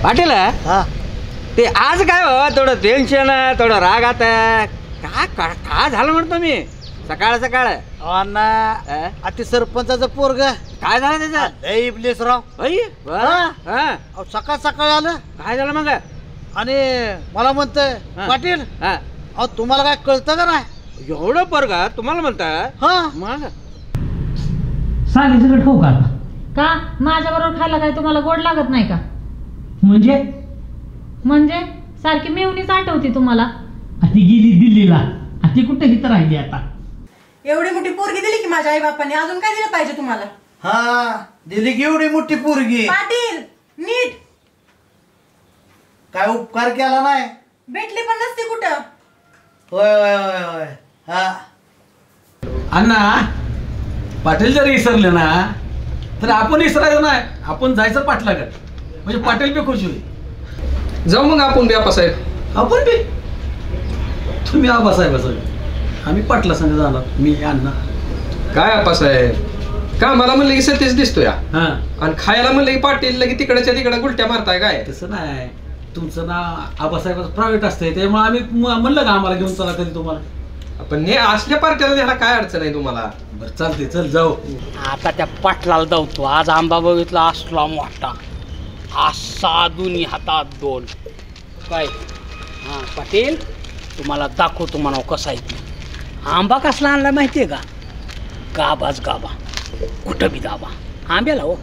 पाटील हा ते आज काय हो थोडं टेन्शन थोडं राग आता काय झालं म्हणतो मी सकाळ सकाळ अण्णा अति सरपंचाचं पोरग काय झालं त्याचं लय इबलीस राव. सकाळ सकाळी आलं काय झालं मग आणि मला म्हणतंय पाटील अहो तुम्हाला काय कळतं का नाही एवढं पोरग तुम्हाला म्हणता हा मग सांगे सगळं खाऊ का आता का माझ्या बरोबर खायला काय तुम्हाला गोड लागत नाही का म्हणजे सारखी मेवणीच आठवते तुम्हाला ती गेली दिल्लीला ती कुठे इथं राहिली आता एवढी मोठी पोरगी दिली की माझ्या आई बापाने अजून काय दिलं पाहिजे तुम्हाला हा दिली की एवढी मोठी पोरगी पाटील नीट काय उपकार केला नाही भेटली पण नसती कुठं होय होय होय होय हा अण्णा पाटील जर विसरले ना तर आपण विसरायचं नाही आपण जायचं पाटलाकडे म्हणजे पाटील बी खुश होईल जाऊ मग आपण बी आप्पासाहेब आपण बी तुम्ही आबासाहेब असं आम्ही पाटला संग जाणार मी अण्णा काय आप्पासाहेब का मला म्हणलं की सतीश दिसतोय हा आणि खायला म्हणलं की पाटील लगे तिकडच्या तिकडे गुलट्या मारताय काय तसं नाही तुमचं नाव आबासाहेबाचं प्रायव्हेट असतंय त्यामुळे आम्ही म्हणलं का आम्हाला घेऊन चला कधी तुम्हाला पण हे असल्या पार्ट्याला ह्याला काय अडचण आहे तुम्हाला बरं चालते चल जाऊ आता त्या पाटलाला धावतो आज आंबा बघितला असला मोठा असा दोन्ही हातात दोन काय हां पाटील तुम्हाला दाखवतो म्हणावं कसा आहे ते. आंबा कसला आणला माहिती आहे का गाबाच गाबा कुठं बी दाबा आंब्याला हो